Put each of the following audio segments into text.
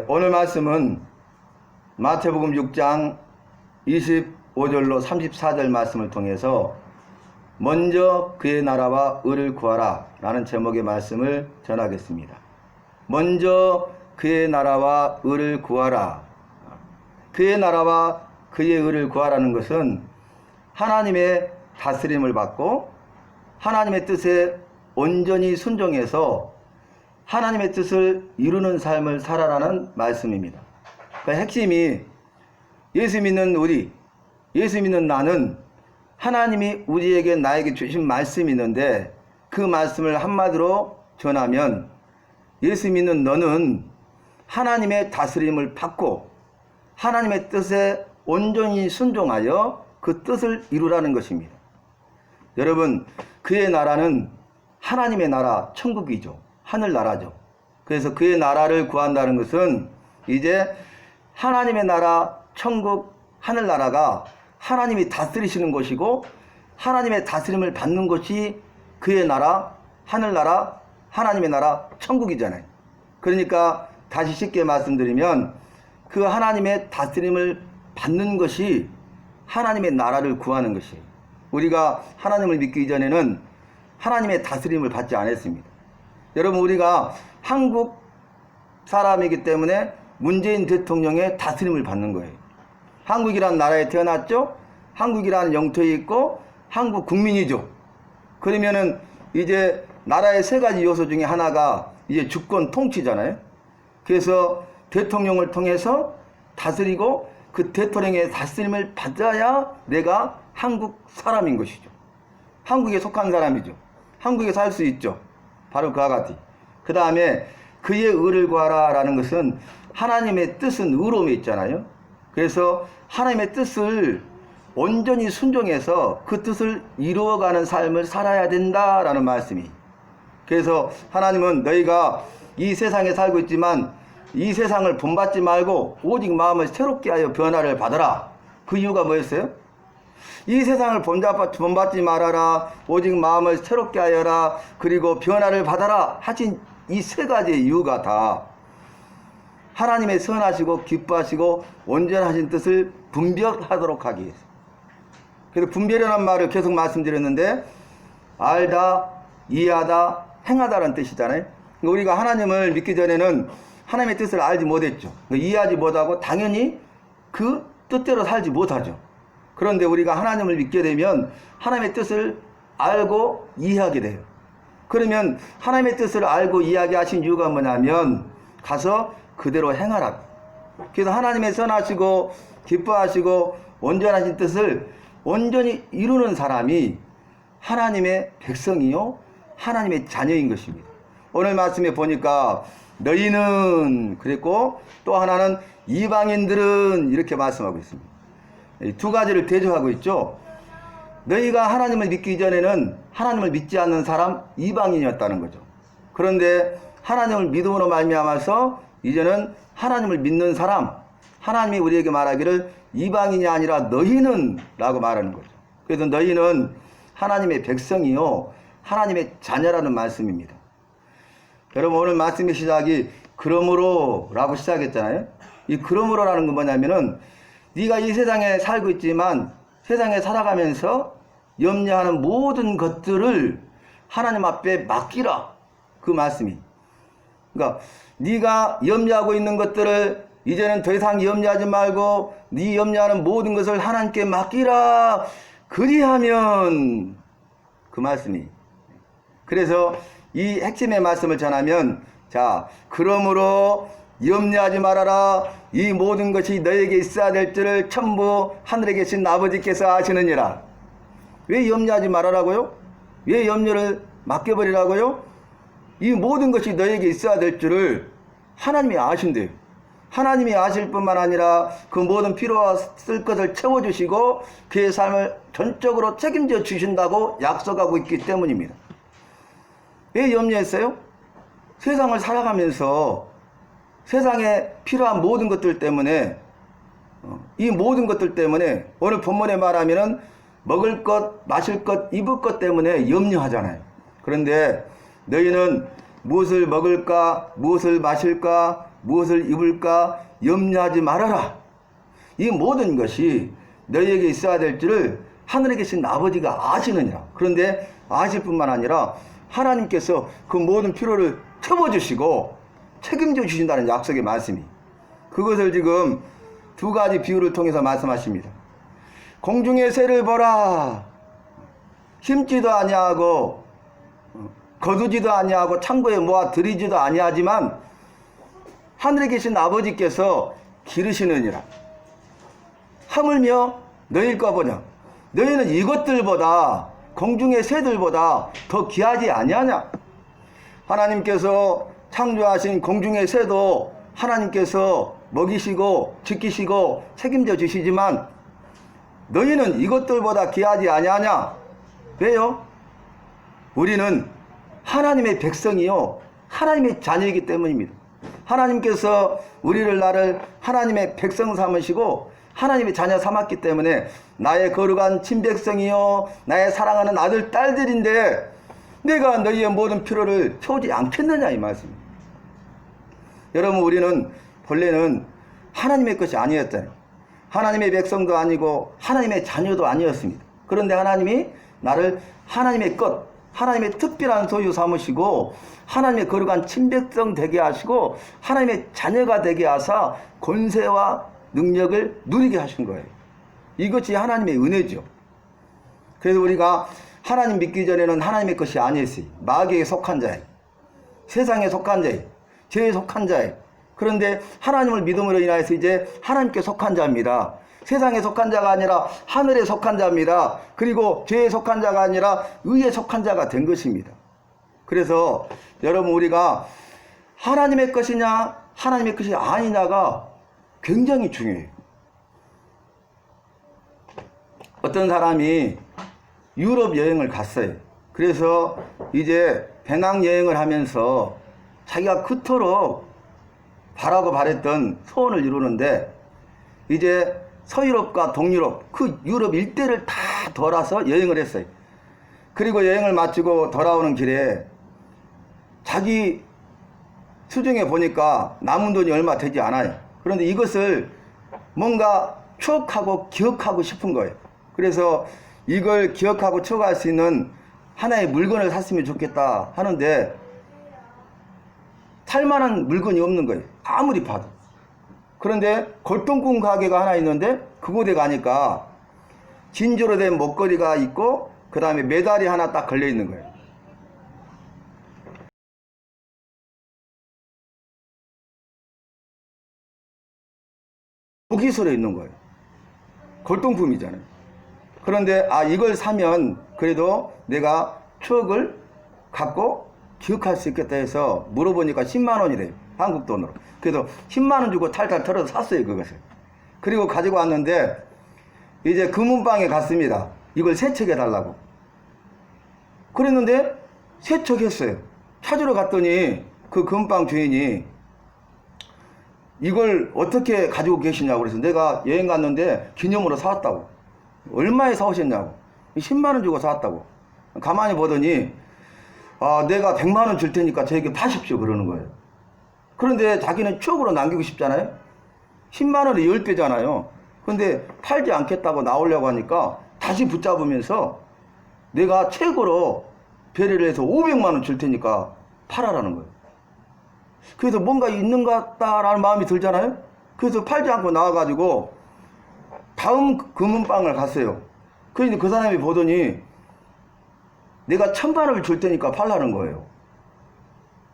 오늘 말씀은 마태복음 6장 25절로 34절 말씀을 통해서 먼저 그의 나라와 의를 구하라 라는 제목의 말씀을 전하겠습니다. 먼저 그의 나라와 의를 구하라. 그의 나라와 그의 의를 구하라는 것은 하나님의 다스림을 받고 하나님의 뜻에 온전히 순종해서 하나님의 뜻을 이루는 삶을 살아라는 말씀입니다. 그 핵심이 예수 믿는 우리, 예수 믿는 나는 하나님이 우리에게 나에게 주신 말씀이 있는데 그 말씀을 한마디로 전하면 예수 믿는 너는 하나님의 다스림을 받고 하나님의 뜻에 온전히 순종하여 그 뜻을 이루라는 것입니다. 여러분, 그의 나라는 하나님의 나라, 천국이죠. 하늘나라죠. 그래서 그의 나라를 구한다는 것은 이제 하나님의 나라, 천국, 하늘나라가 하나님이 다스리시는 것이고 하나님의 다스림을 받는 것이 그의 나라, 하늘나라, 하나님의 나라, 천국이잖아요. 그러니까 다시 쉽게 말씀드리면 그 하나님의 다스림을 받는 것이 하나님의 나라를 구하는 것이에요. 우리가 하나님을 믿기 이전에는 하나님의 다스림을 받지 않았습니다. 여러분, 우리가 한국 사람이기 때문에 문재인 대통령의 다스림을 받는 거예요. 한국이라는 나라에 태어났죠. 한국이라는 영토에 있고 한국 국민이죠. 그러면은 이제 나라의 세 가지 요소 중에 하나가 이제 주권 통치잖아요. 그래서 대통령을 통해서 다스리고 그 대통령의 다스림을 받아야 내가 한국 사람인 것이죠. 한국에 속한 사람이죠. 한국에 살 수 있죠. 바로 그와 같이. 그 다음에 그의 의를 구하라 라는 것은 하나님의 뜻은 의로움에 있잖아요. 그래서 하나님의 뜻을 온전히 순종해서 그 뜻을 이루어가는 삶을 살아야 된다라는 말씀이. 그래서 하나님은 너희가 이 세상에 살고 있지만 이 세상을 본받지 말고 오직 마음을 새롭게 하여 변화를 받아라. 그 이유가 뭐였어요? 이 세상을 본받지 말아라. 오직 마음을 새롭게 하여라. 그리고 변화를 받아라. 하신 이 세 가지의 이유가 다 하나님의 선하시고 기뻐하시고 온전하신 뜻을 분별하도록 하기 위해서. 그래서 분별이라는 말을 계속 말씀드렸는데 알다, 이해하다, 행하다라는 뜻이잖아요. 우리가 하나님을 믿기 전에는 하나님의 뜻을 알지 못했죠. 이해하지 못하고 당연히 그 뜻대로 살지 못하죠. 그런데 우리가 하나님을 믿게 되면 하나님의 뜻을 알고 이해하게 돼요. 그러면 하나님의 뜻을 알고 이해하게 하신 이유가 뭐냐면 가서 그대로 행하라. 그래서 하나님의 선하시고 기뻐하시고 온전하신 뜻을 온전히 이루는 사람이 하나님의 백성이요 하나님의 자녀인 것입니다. 오늘 말씀에 보니까 너희는 그랬고 또 하나는 이방인들은 이렇게 말씀하고 있습니다. 두 가지를 대조하고 있죠. 너희가 하나님을 믿기 전에는 하나님을 믿지 않는 사람 이방인이었다는 거죠. 그런데 하나님을 믿음으로 말미암아서 이제는 하나님을 믿는 사람, 하나님이 우리에게 말하기를 이방인이 아니라 너희는 라고 말하는 거죠. 그래서 너희는 하나님의 백성이요 하나님의 자녀라는 말씀입니다. 여러분, 오늘 말씀의 시작이 그러므로 라고 시작했잖아요. 이 그러므로라는 건 뭐냐면은 네가 이 세상에 살고 있지만 세상에 살아가면서 염려하는 모든 것들을 하나님 앞에 맡기라. 그 말씀이. 그러니까 네가 염려하고 있는 것들을 이제는 더 이상 염려하지 말고 네 염려하는 모든 것을 하나님께 맡기라. 그리하면 그 말씀이. 그래서 이 핵심의 말씀을 전하면 자, 그러므로 염려하지 말아라. 이 모든 것이 너에게 있어야 될 줄을 천부 하늘에 계신 아버지께서 아시느니라. 왜 염려하지 말아라고요? 왜 염려를 맡겨버리라고요? 이 모든 것이 너에게 있어야 될 줄을 하나님이 아신대요. 하나님이 아실 뿐만 아니라 그 모든 필요와 쓸 것을 채워주시고 그의 삶을 전적으로 책임져 주신다고 약속하고 있기 때문입니다. 왜 염려했어요? 세상을 살아가면서 세상에 필요한 모든 것들 때문에 이 모든 것들 때문에 오늘 본문에 말하면은 먹을 것, 마실 것, 입을 것 때문에 염려하잖아요. 그런데 너희는 무엇을 먹을까, 무엇을 마실까, 무엇을 입을까 염려하지 말아라. 이 모든 것이 너희에게 있어야 될 줄을 하늘에 계신 아버지가 아시느니라. 그런데 아실 뿐만 아니라 하나님께서 그 모든 필요를 채워주시고 책임져 주신다는 약속의 말씀이, 그것을 지금 두 가지 비유를 통해서 말씀하십니다. 공중의 새를 보라. 심지도 아니하고 거두지도 아니하고 창고에 모아 들이지도 아니하지만 하늘에 계신 아버지께서 기르시느니라. 하물며 너희일까 보냐. 너희는 이것들보다, 공중의 새들보다 더 귀하지 아니하냐. 하나님께서 창조하신 공중의 새도 하나님께서 먹이시고 지키시고 책임져 주시지만 너희는 이것들보다 귀하지 아니하냐. 왜요? 우리는 하나님의 백성이요 하나님의 자녀이기 때문입니다. 하나님께서 우리를 나를 하나님의 백성 삼으시고 하나님의 자녀 삼았기 때문에 나의 거룩한 친백성이요 나의 사랑하는 아들 딸들인데 내가 너희의 모든 필요를 채우지 않겠느냐 이 말씀입니다. 여러분, 우리는 본래는 하나님의 것이 아니었잖아요. 하나님의 백성도 아니고 하나님의 자녀도 아니었습니다. 그런데 하나님이 나를 하나님의 것, 하나님의 특별한 소유 삼으시고 하나님의 거룩한 친백성 되게 하시고 하나님의 자녀가 되게 하사 권세와 능력을 누리게 하신 거예요. 이것이 하나님의 은혜죠. 그래서 우리가 하나님 믿기 전에는 하나님의 것이 아니었어요. 마귀에 속한 자예요. 세상에 속한 자예요. 죄에 속한 자예요. 그런데 하나님을 믿음으로 인하여서 이제 하나님께 속한 자입니다. 세상에 속한 자가 아니라 하늘에 속한 자입니다. 그리고 죄에 속한 자가 아니라 의에 속한 자가 된 것입니다. 그래서 여러분, 우리가 하나님의 것이냐 하나님의 것이 아니냐가 굉장히 중요해요. 어떤 사람이 유럽 여행을 갔어요. 그래서 이제 배낭여행을 하면서 자기가 그토록 바라고 바랬던 소원을 이루는데 이제 서유럽과 동유럽, 그 유럽 일대를 다 돌아서 여행을 했어요. 그리고 여행을 마치고 돌아오는 길에 자기 수중에 보니까 남은 돈이 얼마 되지 않아요. 그런데 이것을 뭔가 추억하고 기억하고 싶은 거예요. 그래서 이걸 기억하고 추억할 수 있는 하나의 물건을 샀으면 좋겠다 하는데 살만한 물건이 없는 거예요. 아무리 봐도. 그런데 골동품 가게가 하나 있는데 그곳에 가니까 진주로 된 목걸이가 있고 그 다음에 메달이 하나 딱 걸려 있는 거예요. 무기소로 있는 거예요. 골동품이잖아요. 그런데 이걸 사면 그래도 내가 추억을 갖고 기억할 수 있겠다 해서 물어보니까 10만 원이래요. 한국 돈으로. 그래서 10만 원 주고 탈탈 털어서 샀어요, 그것을. 그리고 가지고 왔는데 이제 금은방에 갔습니다. 이걸 세척해 달라고. 그랬는데 세척했어요. 찾으러 갔더니 그 금방 주인이 이걸 어떻게 가지고 계시냐고. 그래서 내가 여행 갔는데 기념으로 사왔다고. 얼마에 사오셨냐고. 10만 원 주고 사왔다고. 가만히 보더니 내가 100만 원 줄 테니까 저에게 파십시오 그러는 거예요. 그런데 자기는 추억으로 남기고 싶잖아요. 10만 원이 10배잖아요. 근데 팔지 않겠다고 나오려고 하니까 다시 붙잡으면서 내가 최고로 배려를 해서 500만 원 줄 테니까 팔아라는 거예요. 그래서 뭔가 있는 것 같다라는 마음이 들잖아요. 그래서 팔지 않고 나와가지고 다음 금은방을 갔어요. 그런데 그 사람이 보더니 내가 1000만 원을 줄 테니까 팔라는 거예요.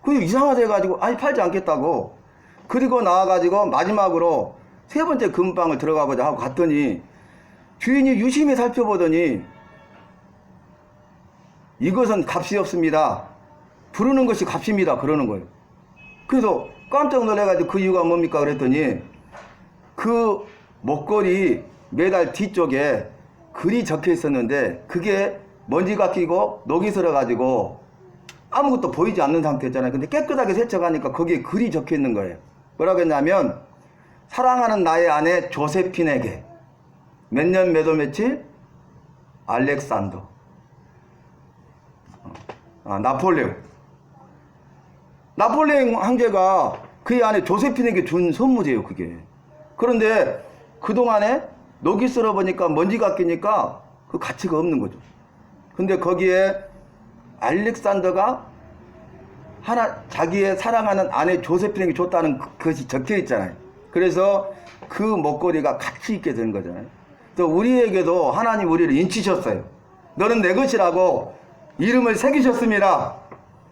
그게 이상하다 해가지고 아니 팔지 않겠다고. 그리고 나와가지고 마지막으로 세 번째 금방을 들어가보자 하고 갔더니 주인이 유심히 살펴보더니 이것은 값이 없습니다. 부르는 것이 값입니다. 그러는 거예요. 그래서 깜짝 놀라가지고 그 이유가 뭡니까 그랬더니 그 목걸이 메달 뒤쪽에 글이 적혀 있었는데 그게 먼지가 끼고 녹이 슬어가지고 아무것도 보이지 않는 상태였잖아요. 근데 깨끗하게 세척하니까 거기에 글이 적혀 있는 거예요. 뭐라고 했냐면 사랑하는 나의 아내 조세핀에게 몇 년 몇 월 며칠 알렉산더 나폴레옹 황제가 그의 아내 조세핀에게 준 선물이에요, 그게. 그런데 그동안에 녹이 쓸어 보니까 먼지가 끼니까 그 가치가 없는 거죠. 근데 거기에 알렉산더가 자기의 사랑하는 아내 조세핀에게 줬다는 그것이 적혀 있잖아요. 그래서 그 목걸이가 가치 있게 된 거잖아요. 또 우리에게도 하나님 우리를 인치셨어요. 너는 내 것이라고 이름을 새기셨습니다.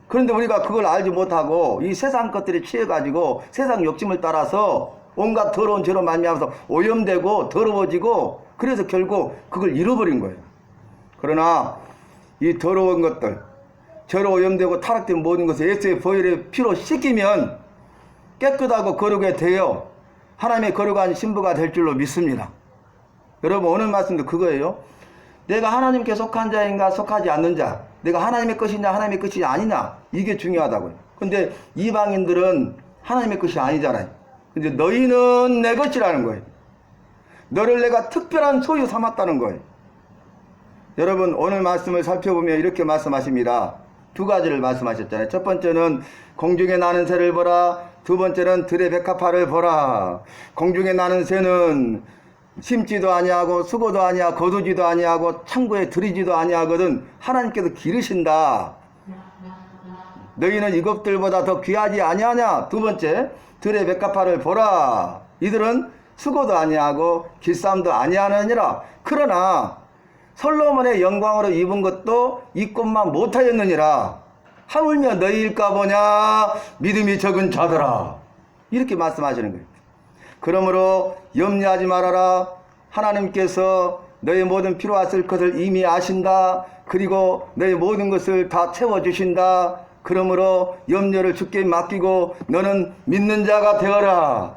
그런데 우리가 그걸 알지 못하고 이 세상 것들에 취해가지고 세상 욕심을 따라서 온갖 더러운 죄로 말미암아서 오염되고 더러워지고 그래서 결국 그걸 잃어버린 거예요. 그러나 이 더러운 것들, 죄로 오염되고 타락된 모든 것을 예수의 보혈의 피로 씻기면 깨끗하고 거룩하게 되어 하나님의 거룩한 신부가 될 줄로 믿습니다. 여러분, 오늘 말씀도 그거예요. 내가 하나님께 속한 자인가 속하지 않는 자, 내가 하나님의 것이냐 하나님의 것이 아니냐, 이게 중요하다고요. 근데 이방인들은 하나님의 것이 아니잖아요. 근데 너희는 내 것이라는 거예요. 너를 내가 특별한 소유 삼았다는 거예요. 여러분, 오늘 말씀을 살펴보면 이렇게 말씀하십니다. 두 가지를 말씀하셨잖아요. 첫 번째는 공중에 나는 새를 보라. 두 번째는 들의 백합화를 보라. 공중에 나는 새는 심지도 아니하고 수고도 아니하고 거두지도 아니하고 창고에 들이지도 아니하거든 하나님께서 기르신다. 너희는 이것들보다 더 귀하지 아니하냐. 두 번째, 들의 백합화를 보라. 이들은 수고도 아니하고 길쌈도 아니하느니라. 그러나 솔로몬의 영광으로 입은 것도 이 것만 못하였느니라. 하물며 너희일까 보냐 믿음이 적은 자들아. 이렇게 말씀하시는 거예요. 그러므로 염려하지 말아라. 하나님께서 너희 모든 필요하실 것을 이미 아신다. 그리고 너희 모든 것을 다 채워주신다. 그러므로 염려를 주께 맡기고 너는 믿는 자가 되어라.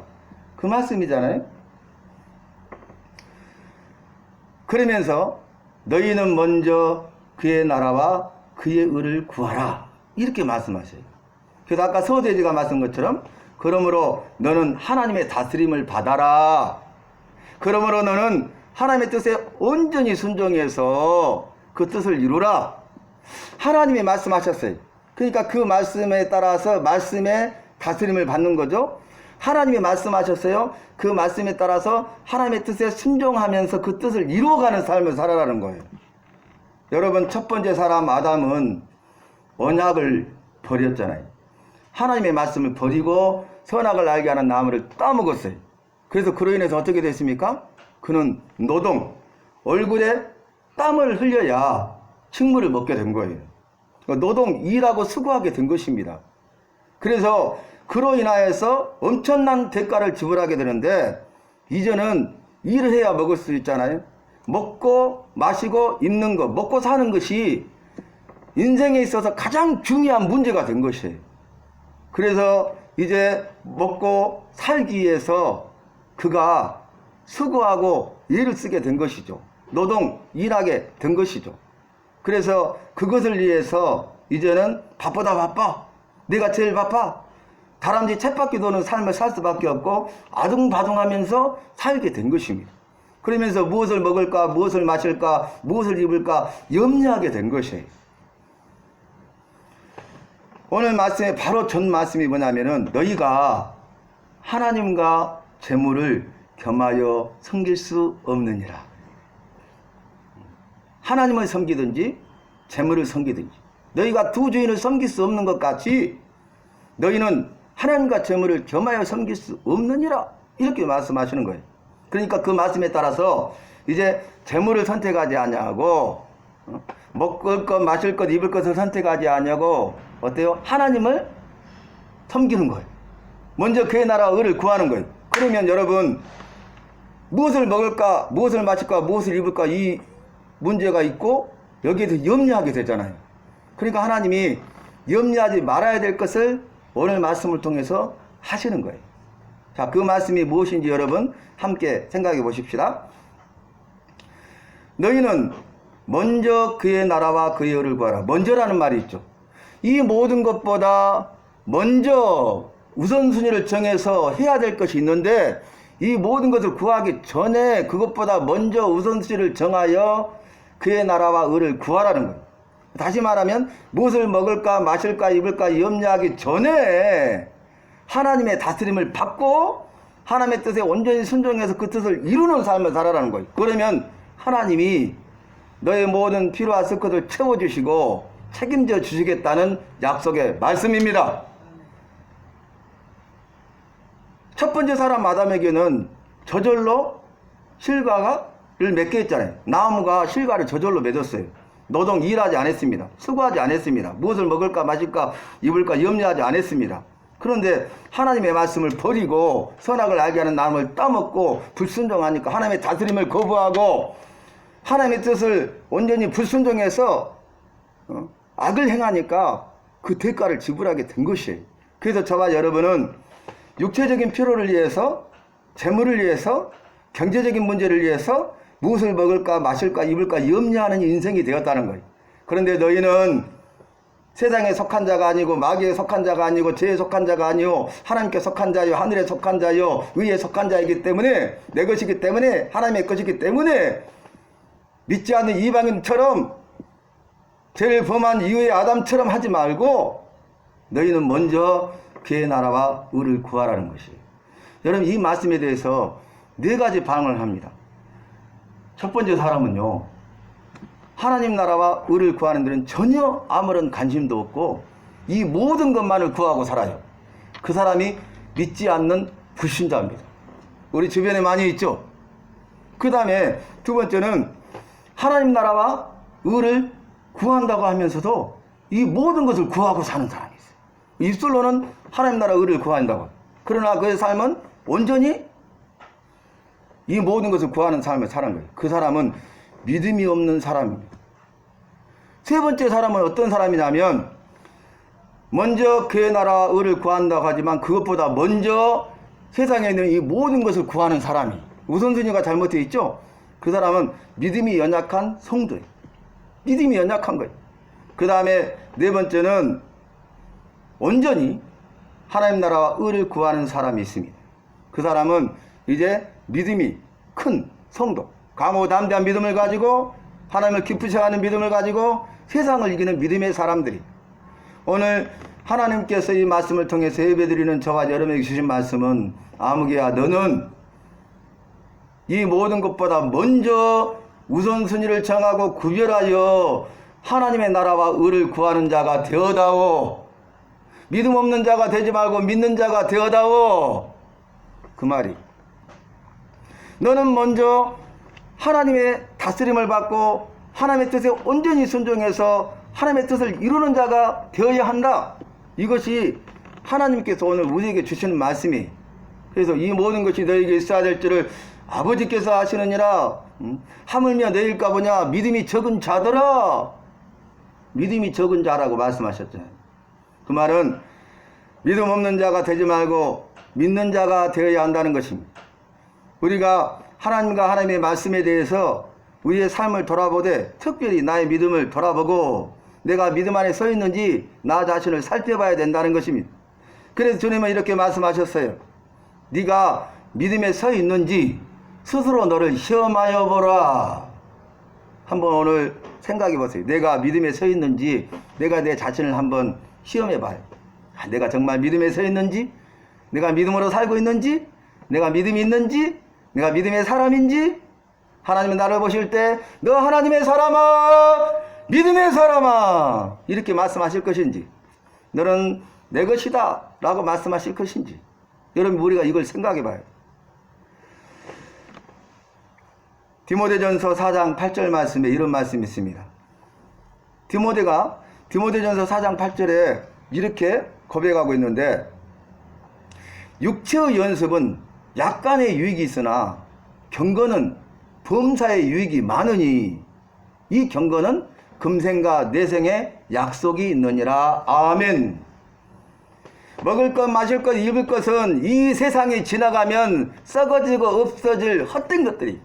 그 말씀이잖아요. 그러면서 너희는 먼저 그의 나라와 그의 의를 구하라. 이렇게 말씀하셔요. 그래서 아까 서대지가 말씀한 것처럼 그러므로 너는 하나님의 다스림을 받아라. 그러므로 너는 하나님의 뜻에 온전히 순종해서 그 뜻을 이루라. 하나님이 말씀하셨어요. 그러니까 그 말씀에 따라서 말씀의 다스림을 받는 거죠. 하나님이 말씀하셨어요. 그 말씀에 따라서 하나님의 뜻에 순종하면서 그 뜻을 이루어가는 삶을 살아라는 거예요. 여러분, 첫 번째 사람 아담은 언약을 버렸잖아요. 하나님의 말씀을 버리고 선악을 알게 하는 나무를 따먹었어요. 그래서 그로 인해서 어떻게 됐습니까? 그는 얼굴에 땀을 흘려야 식물을 먹게 된 거예요. 노동, 일하고 수고하게 된 것입니다. 그래서 그로 인하여서 엄청난 대가를 지불하게 되는데 이제는 일을 해야 먹을 수 있잖아요. 먹고 마시고 입는 것, 먹고 사는 것이 인생에 있어서 가장 중요한 문제가 된 것이에요. 그래서 이제 먹고 살기 위해서 그가 수고하고 일을 쓰게 된 것이죠. 노동, 일하게 된 것이죠. 그래서 그것을 위해서 이제는 바쁘다 바빠. 내가 제일 바빠. 다람쥐 쳇바퀴 도는 삶을 살 수밖에 없고 아둥바둥하면서 살게 된 것입니다. 그러면서 무엇을 먹을까, 무엇을 마실까, 무엇을 입을까 염려하게 된 것이에요. 오늘 말씀의 바로 전 말씀이 뭐냐면은 너희가 하나님과 재물을 겸하여 섬길 수 없느니라. 하나님을 섬기든지 재물을 섬기든지 너희가 두 주인을 섬길 수 없는 것 같이 너희는 하나님과 재물을 겸하여 섬길 수 없느니라. 이렇게 말씀하시는 거예요. 그러니까 그 말씀에 따라서 이제 재물을 선택하지 아니하고 먹을 것, 마실 것, 입을 것을 선택하지 아니하고 어때요? 하나님을 섬기는 거예요. 먼저 그의 나라와 의를 구하는 거예요. 그러면 여러분 무엇을 먹을까, 무엇을 마실까, 무엇을 입을까 이 문제가 있고 여기에 대해서 염려하게 되잖아요. 그러니까 하나님이 염려하지 말아야 될 것을 오늘 말씀을 통해서 하시는 거예요. 자, 그 말씀이 무엇인지 여러분 함께 생각해 보십시다. 너희는 먼저 그의 나라와 그의 의를 구하라. 먼저라는 말이 있죠. 이 모든 것보다 먼저 우선순위를 정해서 해야 될 것이 있는데 이 모든 것을 구하기 전에 그것보다 먼저 우선순위를 정하여 그의 나라와 의를 구하라는 거예요. 다시 말하면 무엇을 먹을까 마실까 입을까 염려하기 전에 하나님의 다스림을 받고 하나님의 뜻에 온전히 순종해서 그 뜻을 이루는 삶을 살아라는 거예요. 그러면 하나님이 너의 모든 필요와 쓸 것을 채워주시고 책임져 주시겠다는 약속의 말씀입니다. 첫 번째 사람 아담에게는 저절로 실과를 맺게 했잖아요. 나무가 실과를 저절로 맺었어요. 노동 일하지 않았습니다. 수고하지 않았습니다. 무엇을 먹을까 마실까 입을까 염려하지 않았습니다. 그런데 하나님의 말씀을 버리고 선악을 알게 하는 나무를 따먹고 불순종하니까 하나님의 다스림을 거부하고 하나님의 뜻을 온전히 불순종해서 악을 행하니까 그 대가를 지불하게 된 것이에요. 그래서 저와 여러분은 육체적인 필요를 위해서, 재물을 위해서, 경제적인 문제를 위해서 무엇을 먹을까 마실까 입을까 염려하는 인생이 되었다는 거예요. 그런데 너희는 세상에 속한 자가 아니고 마귀에 속한 자가 아니고 죄에 속한 자가 아니요 하나님께 속한 자요 하늘에 속한 자요 위에 속한 자이기 때문에 내 것이기 때문에 하나님의 것이기 때문에 믿지 않는 이방인처럼 죄를 범한 이후의 아담처럼 하지 말고 너희는 먼저 그의 나라와 의를 구하라는 것이에요. 여러분 이 말씀에 대해서 네 가지 반응을 합니다. 첫 번째 사람은요, 하나님 나라와 의를 구하는 데는 전혀 아무런 관심도 없고 이 모든 것만을 구하고 살아요. 그 사람이 믿지 않는 불신자입니다. 우리 주변에 많이 있죠. 그 다음에 두 번째는 하나님 나라와 의를 구한다고 하면서도 이 모든 것을 구하고 사는 사람이 있어요. 입술로는 하나님 나라 의를 구한다고, 그러나 그의 삶은 온전히 이 모든 것을 구하는 삶을 사는 거예요. 그 사람은 믿음이 없는 사람입니다. 세 번째 사람은 어떤 사람이냐면 먼저 그의 나라와 의를 구한다고 하지만 그것보다 먼저 세상에 있는 이 모든 것을 구하는 사람이 우선순위가 잘못되어 있죠. 그 사람은 믿음이 연약한 성도예요. 믿음이 연약한 거예요. 그 다음에 네 번째는 온전히 하나님 나라와 의를 구하는 사람이 있습니다. 그 사람은 이제 믿음이 큰 성도, 강하고 담대한 믿음을 가지고 하나님을 기쁘시 하는 믿음을 가지고 세상을 이기는 믿음의 사람들이, 오늘 하나님께서 이 말씀을 통해서 예배드리는 저와 여러분에게 주신 말씀은 아무개야 너는 이 모든 것보다 먼저 우선순위를 정하고 구별하여 하나님의 나라와 의를 구하는 자가 되어다오. 믿음 없는 자가 되지 말고 믿는 자가 되어다오. 그 말이, 너는 먼저 하나님의 다스림을 받고 하나님의 뜻에 온전히 순종해서 하나님의 뜻을 이루는 자가 되어야 한다. 이것이 하나님께서 오늘 우리에게 주시는 말씀이. 그래서 이 모든 것이 너에게 있어야 될 줄을 아버지께서 하시느니라. 하물며 너희일까 보냐 믿음이 적은 자더라. 믿음이 적은 자라고 말씀하셨잖아요. 그 말은 믿음 없는 자가 되지 말고 믿는 자가 되어야 한다는 것입니다. 우리가 하나님과 하나님의 말씀에 대해서 우리의 삶을 돌아보되 특별히 나의 믿음을 돌아보고 내가 믿음 안에 서 있는지 나 자신을 살펴봐야 된다는 것입니다. 그래서 주님은 이렇게 말씀하셨어요. 네가 믿음에 서 있는지 스스로 너를 시험하여 보라. 한번 오늘 생각해 보세요. 내가 믿음에 서 있는지 내가 내 자신을 한번 시험해 봐요. 내가 정말 믿음에 서 있는지, 내가 믿음으로 살고 있는지, 내가 믿음이 있는지, 내가 믿음의 사람인지. 하나님은 나를 보실 때 너 하나님의 사람아, 믿음의 사람아 이렇게 말씀하실 것인지, 너는 내 것이다 라고 말씀하실 것인지, 여러분 우리가 이걸 생각해 봐요. 디모데전서 4장 8절 말씀에 이런 말씀이 있습니다. 디모데가 디모데전서 4장 8절에 이렇게 고백하고 있는데, 육체의 연습은 약간의 유익이 있으나 경건은 범사의 유익이 많으니 이 경건은 금생과 내생의 약속이 있느니라. 아멘. 먹을 것 마실 것 입을 것은 이 세상이 지나가면 썩어지고 없어질 헛된 것들이,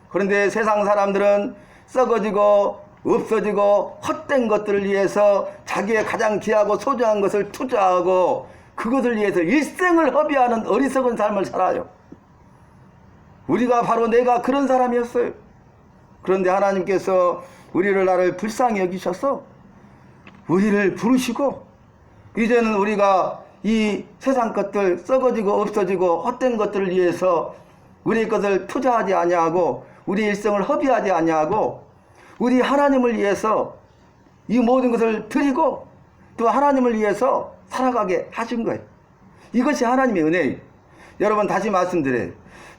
그런데 세상 사람들은 썩어지고 없어지고 헛된 것들을 위해서 자기의 가장 귀하고 소중한 것을 투자하고 그것을 위해서 일생을 허비하는 어리석은 삶을 살아요. 우리가 바로 내가 그런 사람이었어요. 그런데 하나님께서 우리를 나를 불쌍히 여기셔서 우리를 부르시고 이제는 우리가 이 세상 것들 썩어지고 없어지고 헛된 것들을 위해서 우리 것을 투자하지 아니하고 우리 일생을 허비하지 아니하고 우리 하나님을 위해서 이 모든 것을 드리고 또 하나님을 위해서 살아가게 하신 거예요. 이것이 하나님의 은혜예요. 여러분 다시 말씀드려요.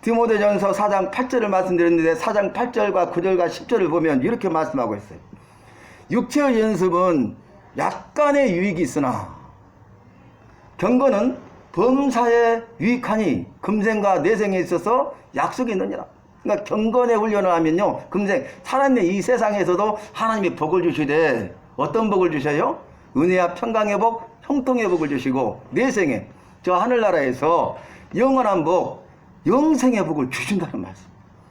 디모데전서 4장 8절을 말씀드렸는데 4장 8절과 9절과 10절을 보면 이렇게 말씀하고 있어요. 육체의 연습은 약간의 유익이 있으나 경건은 범사에 유익하니 금생과 내생에 있어서 약속이 있느니라. 그러니까 경건의 훈련을 하면요, 금생 살아있는 이 세상에서도 하나님이 복을 주시되 어떤 복을 주셔요? 은혜와 평강의 복, 형통의 복을 주시고 내생에 저 하늘나라에서 영원한 복, 영생의 복을 주신다는 말씀.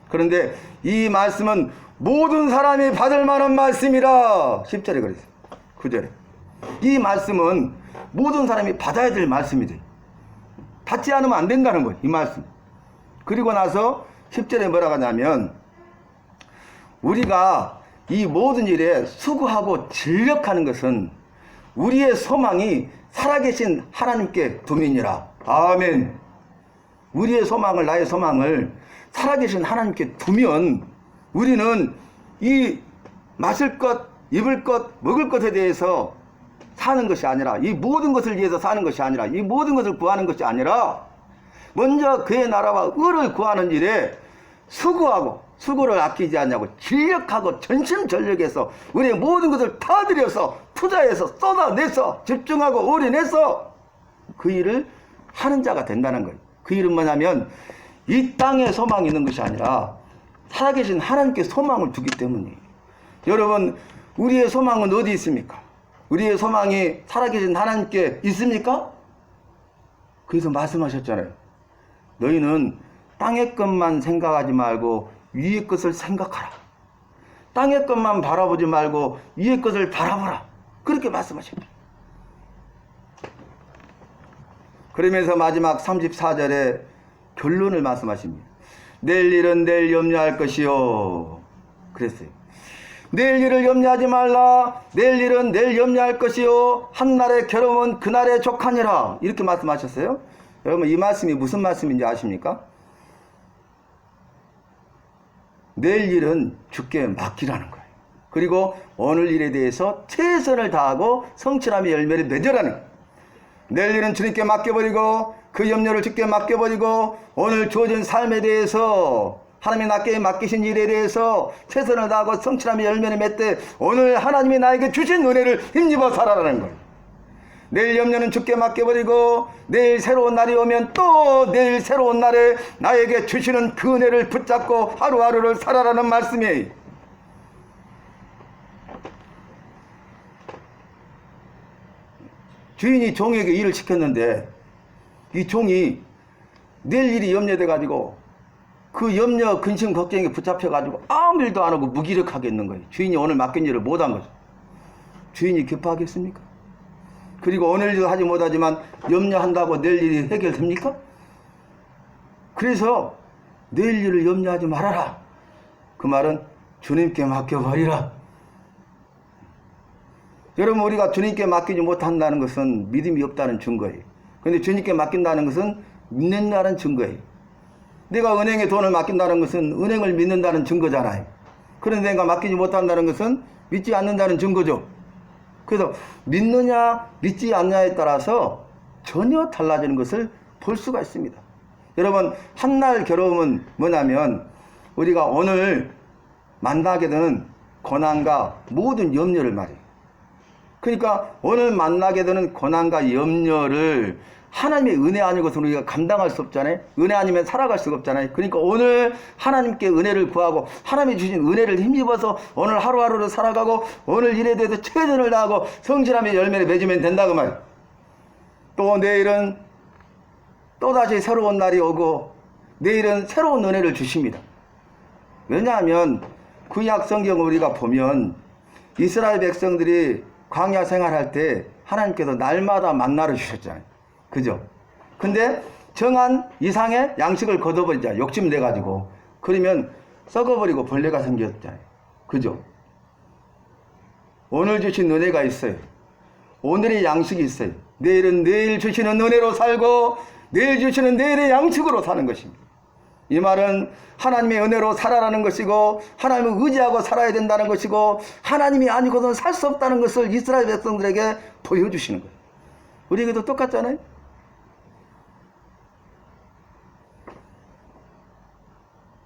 그런데 이 말씀은 모든 사람이 받을 만한 말씀이라 10절에 그랬어요. 9절에 이 말씀은 모든 사람이 받아야 될 말씀이 돼. 받지 않으면 안 된다는 거예요, 이 말씀. 그리고 나서 10절에 뭐라고 하냐면 우리가 이 모든 일에 수고하고 진력하는 것은 우리의 소망이 살아계신 하나님께 둠이니라. 아멘. 우리의 소망을, 나의 소망을 살아계신 하나님께 두면 우리는 이 마실 것, 입을 것, 먹을 것에 대해서 사는 것이 아니라, 이 모든 것을 위해서 사는 것이 아니라, 이 모든 것을 구하는 것이 아니라 먼저 그의 나라와 의를 구하는 일에 수고하고 수고를 아끼지 않냐고 진력하고 전심전력해서 우리의 모든 것을 다 들여서 투자해서 쏟아내서 집중하고 올인해서 그 일을 하는 자가 된다는 거예요. 그 일은 뭐냐면 이 땅에 소망이 있는 것이 아니라 살아계신 하나님께 소망을 두기 때문이에요. 여러분, 우리의 소망은 어디 있습니까? 우리의 소망이 살아계신 하나님께 있습니까? 그래서 말씀하셨잖아요. 너희는 땅의 것만 생각하지 말고 위의 것을 생각하라. 땅의 것만 바라보지 말고 위의 것을 바라보라. 그렇게 말씀하십니다. 그러면서 마지막 34절에 결론을 말씀하십니다. 내일 일은 내일 염려할 것이요. 그랬어요. 내일 일을 염려하지 말라. 내일 일은 내일 염려할 것이요. 한날의 괴로움은 그날의 족하니라. 이렇게 말씀하셨어요. 여러분, 이 말씀이 무슨 말씀인지 아십니까? 내일 일은 주께 맡기라는 거예요. 그리고 오늘 일에 대해서 최선을 다하고 성취함의 열매를 맺으라는 거예요. 내일 일은 주님께 맡겨버리고 그 염려를 주께 맡겨버리고 오늘 주어진 삶에 대해서 하나님이 나께 맡기신 일에 대해서 최선을 다하고 성취함의 열매를 맺되 오늘 하나님이 나에게 주신 은혜를 힘입어 살아라는 거예요. 내일 염려는 주께 맡겨버리고 내일 새로운 날이 오면 또 내일 새로운 날에 나에게 주시는 그 은혜를 붙잡고 하루하루를 살아라는 말씀이에요. 주인이 종에게 일을 시켰는데 이 종이 내일 일이 염려돼 가지고 그 염려, 근심, 걱정에 붙잡혀 가지고 아무 일도 안 하고 무기력하게 있는 거예요. 주인이 오늘 맡긴 일을 못한 거죠. 주인이 기뻐하겠습니까? 그리고 오늘 일도 하지 못하지만 염려한다고 내일 일이 해결됩니까? 그래서 내일 일을 염려하지 말아라. 그 말은 주님께 맡겨버리라. 여러분, 우리가 주님께 맡기지 못한다는 것은 믿음이 없다는 증거예요. 그런데 주님께 맡긴다는 것은 믿는다는 증거예요. 내가 은행에 돈을 맡긴다는 것은 은행을 믿는다는 증거잖아요. 그런데 내가 맡기지 못한다는 것은 믿지 않는다는 증거죠. 그래서 믿느냐 믿지 않느냐에 따라서 전혀 달라지는 것을 볼 수가 있습니다. 여러분, 한날 괴로움은 뭐냐면 우리가 오늘 만나게 되는 고난과 모든 염려를 말해요. 그러니까 오늘 만나게 되는 고난과 염려를 하나님의 은혜 아니고서는 우리가 감당할 수 없잖아요. 은혜 아니면 살아갈 수가 없잖아요. 그러니까 오늘 하나님께 은혜를 구하고 하나님이 주신 은혜를 힘입어서 오늘 하루하루를 살아가고 오늘 일에 대해서 최선을 다하고 성실함의 열매를 맺으면 된다고 말이에요. 또 내일은 또다시 새로운 날이 오고 내일은 새로운 은혜를 주십니다. 왜냐하면 구약 성경을 우리가 보면 이스라엘 백성들이 광야 생활할 때 하나님께서 날마다 만나를 주셨잖아요. 그죠? 근데 정한 이상의 양식을 걷어버리자. 욕심내가지고. 그러면 썩어버리고 벌레가 생겼잖아요. 그죠? 오늘 주신 은혜가 있어요. 오늘의 양식이 있어요. 내일은 내일 주시는 은혜로 살고 내일 주시는 내일의 양식으로 사는 것입니다. 이 말은 하나님의 은혜로 살아라는 것이고 하나님을 의지하고 살아야 된다는 것이고 하나님이 아니고서는 살 수 없다는 것을 이스라엘 백성들에게 보여주시는 거예요. 우리에게도 똑같잖아요.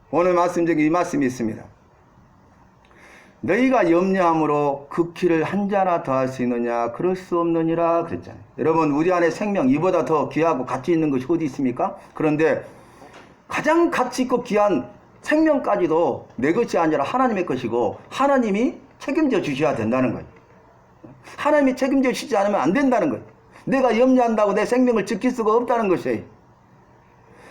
오늘 말씀 중에 이 말씀이 있습니다. 너희가 염려함으로 그 키를 한 자나 더할 수 있느냐? 그럴 수 없느니라 그랬잖아요. 여러분, 우리 안에 생명, 이보다 더 귀하고 가치 있는 것이 어디 있습니까? 그런데 가장 가치 있고 귀한 생명까지도 내 것이 아니라 하나님의 것이고 하나님이 책임져 주셔야 된다는 거예요. 하나님이 책임져 주시지 않으면 안 된다는 거예요. 내가 염려한다고 내 생명을 지킬 수가 없다는 것이에요.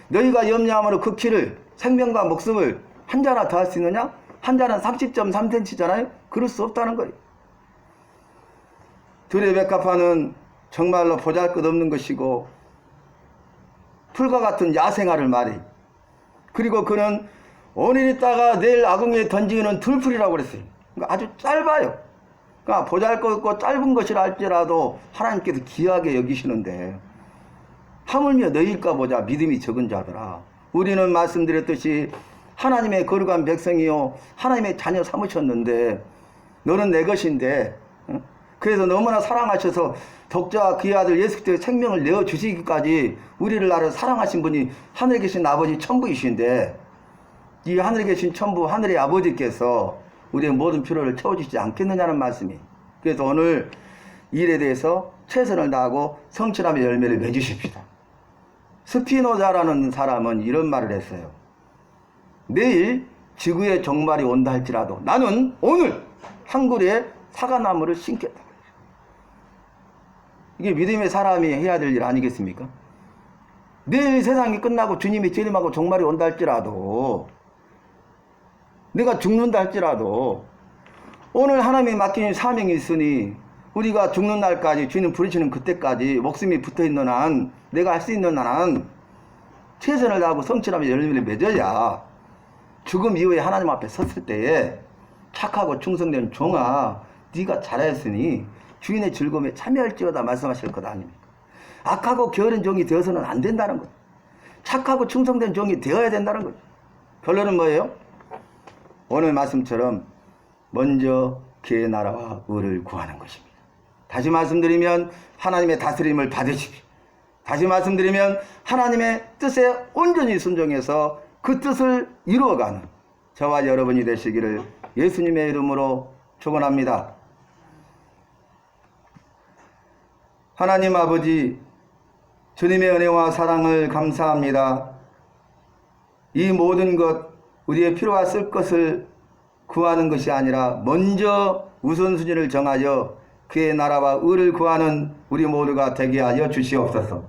너희가 염려함으로 그 키를, 생명과 목숨을 한 자나 더할 수 있느냐? 한 자는 30.3cm잖아요. 그럴 수 없다는 거예요. 들의 백합화는 정말로 보잘것없는 것이고 풀과 같은 야생화를 말해요. 그리고 그는 오늘 있다가 내일 아궁이에 던지는 들풀이라고 그랬어요. 그러니까 아주 짧아요. 그러니까 보잘것없고 짧은 것이라 할지라도 하나님께서 귀하게 여기시는데 하물며 너희일까 보자 믿음이 적은 자들아. 우리는 말씀드렸듯이 하나님의 거룩한 백성이요 하나님의 자녀 삼으셨는데 너는 내 것인데 그래서 너무나 사랑하셔서 독자와 그의 아들 예수 그리스도의 생명을 내어주시기까지 우리를 나를 사랑하신 분이 하늘에 계신 아버지 천부이신데 이 하늘에 계신 천부 하늘의 아버지께서 우리의 모든 필요를 채워주시지 않겠느냐는 말씀이. 그래서 오늘 일에 대해서 최선을 다하고 성실함의 열매를 맺으십시다. 스피노자라는 사람은 이런 말을 했어요. 내일 지구의 종말이 온다 할지라도 나는 오늘 한 그루의 사과나무를 심겠다. 이게 믿음의 사람이 해야 될 일 아니겠습니까? 내일 세상이 끝나고 주님이 재림하고 종말이 온다 할지라도 내가 죽는다 할지라도 오늘 하나님이 맡긴 사명이 있으니 우리가 죽는 날까지 주님 부르시는 그때까지 목숨이 붙어있는 한 내가 할 수 있는 한 최선을 다하고 성실하며 열매를 맺어야 죽음 이후에 하나님 앞에 섰을 때에 착하고 충성된 종아 네가 잘하였으니 주인의 즐거움에 참여할지어다 말씀하실 것 아닙니까? 악하고 게으른 종이 되어서는 안 된다는 거예요. 착하고 충성된 종이 되어야 된다는 거예요. 결론은 뭐예요? 오늘 말씀처럼 먼저 그의 나라와 의를 구하는 것입니다. 다시 말씀드리면 하나님의 다스림을 받으십시오. 다시 말씀드리면 하나님의 뜻에 온전히 순종해서 그 뜻을 이루어가는 저와 여러분이 되시기를 예수님의 이름으로 축원합니다. 하나님 아버지, 주님의 은혜와 사랑을 감사합니다. 이 모든 것, 우리의 필요와 쓸 것을 구하는 것이 아니라 먼저 우선순위를 정하여 그의 나라와 의를 구하는 우리 모두가 되게 하여 주시옵소서.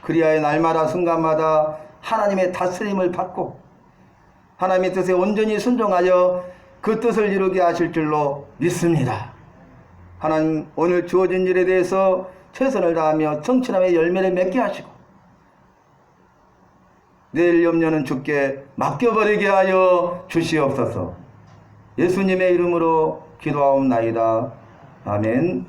그리하여 날마다 순간마다 하나님의 다스림을 받고 하나님의 뜻에 온전히 순종하여 그 뜻을 이루게 하실 줄로 믿습니다. 하나님, 오늘 주어진 일에 대해서 최선을 다하며 성실함의 열매를 맺게 하시고 내일 염려는 주께 맡겨버리게 하여 주시옵소서. 예수님의 이름으로 기도하옵나이다. 아멘.